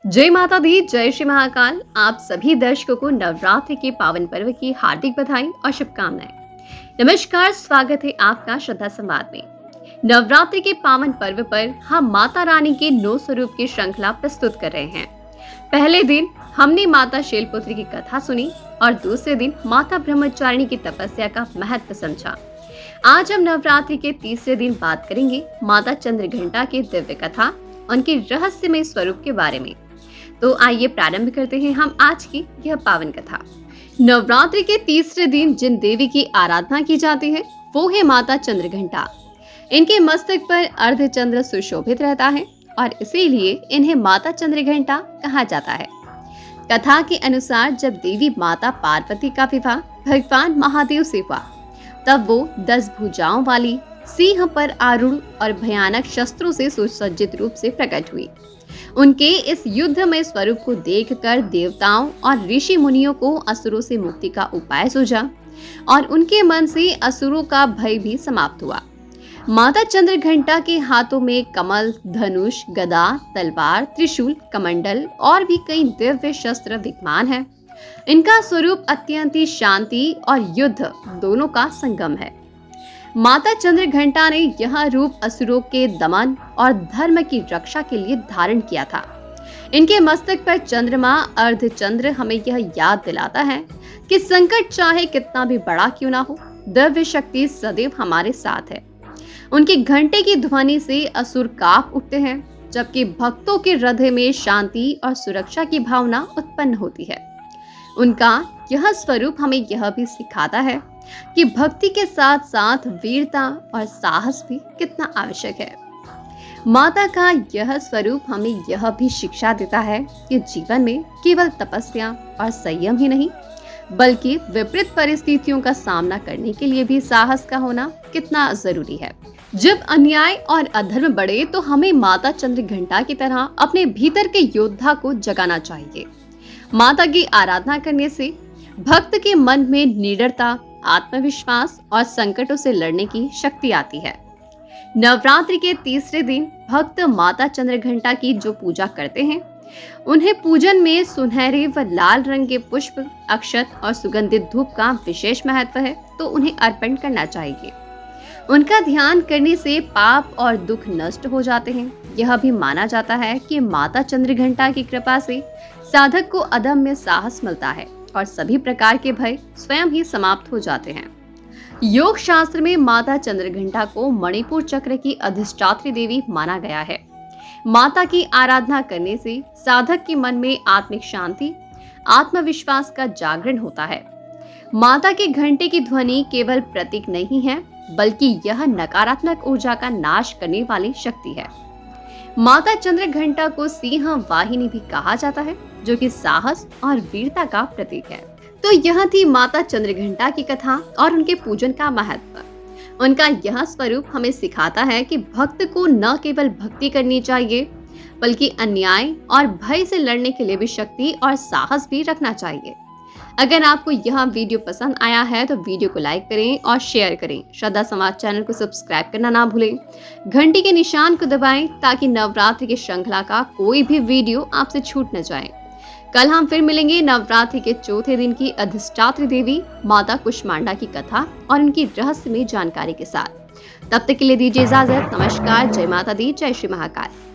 जय माता दी, जय श्री महाकाल। आप सभी दर्शकों को नवरात्रि के पावन पर्व की हार्दिक बधाई और शुभकामनाएं। नमस्कार, स्वागत है आपका श्रद्धा संवाद में। नवरात्रि के पावन पर्व पर हम माता रानी के 9 स्वरूप की श्रृंखला प्रस्तुत कर रहे हैं। पहले दिन हमने माता शैलपुत्री की कथा सुनी और दूसरे दिन माता ब्रह्मचारिणी की तपस्या का महत्व समझा। आज हम नवरात्रि के तीसरे दिन बात करेंगे माता चंद्रघंटा की दिव्य कथा, उनके रहस्यमय स्वरूप के बारे में। तो आइए प्रारंभ करते हैं हम आज की यह पावन कथा। नवरात्रि के तीसरे दिन जिन देवी की आराधना की जाती है वो है माता चंद्रघंटा। इनके मस्तक पर अर्धचंद्र सुशोभित रहता है और इसीलिए इन्हें माता चंद्रघंटा कहा जाता है। कथा के अनुसार जब देवी माता पार्वती का विवाह भगवान महादेव से हुआ तब वो 10 भुजाओं वाली सिंह पर आरूढ़ और भयानक शस्त्रों से सुसज्जित रूप से प्रकट हुई। उनके इस युद्धमय स्वरूप को देखकर देवताओं और ऋषि मुनियों को असुरों से मुक्ति का उपाय सूझा और उनके मन से असुरों का भय भी समाप्त हुआ। माता चंद्रघंटा के हाथों में कमल, धनुष, गदा, तलवार, त्रिशूल, कमंडल और भी कई दिव्य शस्त्र विद्यमान है। इनका स्वरूप अत्यंत ही शांति और युद्ध दोनों का संगम है। माता चंद्रघंटा ने यह रूप असुरों के दमन और धर्म की रक्षा के लिए धारण किया था। इनके मस्तक पर चंद्रमा अर्धचंद्र हमें यह याद दिलाता है कि संकट चाहे कितना भी बड़ा क्यों ना हो, दिव्य शक्ति सदैव हमारे साथ है। उनके घंटे की ध्वनि से असुर कांप उठते हैं, जबकि भक्तों के हृदय में शांति और सुरक्षा की भावना उत्पन्न होती है। उनका यह स्वरूप हमें यह भी सिखाता है कि भक्ति के साथ साथ वीरता और साहस भी कितना आवश्यक है। माता का यह स्वरूप हमें यह भी शिक्षा देता है कि जीवन में केवल तपस्या और संयम ही नहीं, बल्कि विपरीत परिस्थितियों का सामना करने के लिए भी साहस का होना कितना जरूरी है। जब अन्याय और अधर्म बढ़े तो हमें माता चंद्रघंटा की तरह अपने भीतर के योद्धा को जगाना चाहिए। माता की आराधना करने से भक्त के मन में निडरता, आत्मविश्वास और संकटों से लड़ने की शक्ति आती है। नवरात्रि के तीसरे दिन भक्त माता चंद्रघंटा की जो पूजा करते हैं, उन्हें पूजन में सुनहरे व लाल रंग के पुष्प, अक्षत और सुगंधित धूप का विशेष महत्व है, तो उन्हें अर्पण करना चाहिए। उनका ध्यान करने से पाप और दुख नष्ट हो जाते हैं। यह भी माना जाता है कि माता चंद्रघंटा की कृपा से साधक को अदम्य साहस मिलता है और सभी प्रकार के भय स्वयं ही समाप्त हो जाते हैं। योग शास्त्र में माता चंद्रघंटा को मणिपुर चक्र की अधिष्ठात्री देवी माना गया है। माता की आराधना करने से साधक के मन में आत्मिक शांति, आत्मविश्वास का जागरण होता है। माता के घंटे की ध्वनि केवल प्रतीक नहीं है, बल्कि यह नकारात्मक ऊर्जा का नाश करने वाली शक्ति है। माता चंद्रघंटा को सिंह वाहिनी भी कहा जाता है, जो कि साहस और वीरता का प्रतीक है। तो यह थी माता चंद्रघंटा की कथा और उनके पूजन का महत्व। उनका यह स्वरूप हमें सिखाता है कि भक्त को न केवल भक्ति करनी चाहिए, बल्कि अन्याय और भय से लड़ने के लिए भी शक्ति और साहस भी रखना चाहिए। अगर आपको यह वीडियो पसंद आया है तो वीडियो को लाइक करें और शेयर करें। श्रद्धा समाज चैनल को सब्सक्राइब करना ना भूलें। घंटी के निशान को दबाएं ताकि नवरात्रि की श्रृंखला का कोई भी वीडियो आपसे छूट न जाए। कल हम फिर मिलेंगे नवरात्रि के चौथे दिन की अधिष्ठात्री देवी माता कुष्मांडा की कथा और उनकी रहस्यमय जानकारी के साथ। तब तक के लिए दीजिए इजाजत। नमस्कार, जय माता दी, जय श्री महाकाल।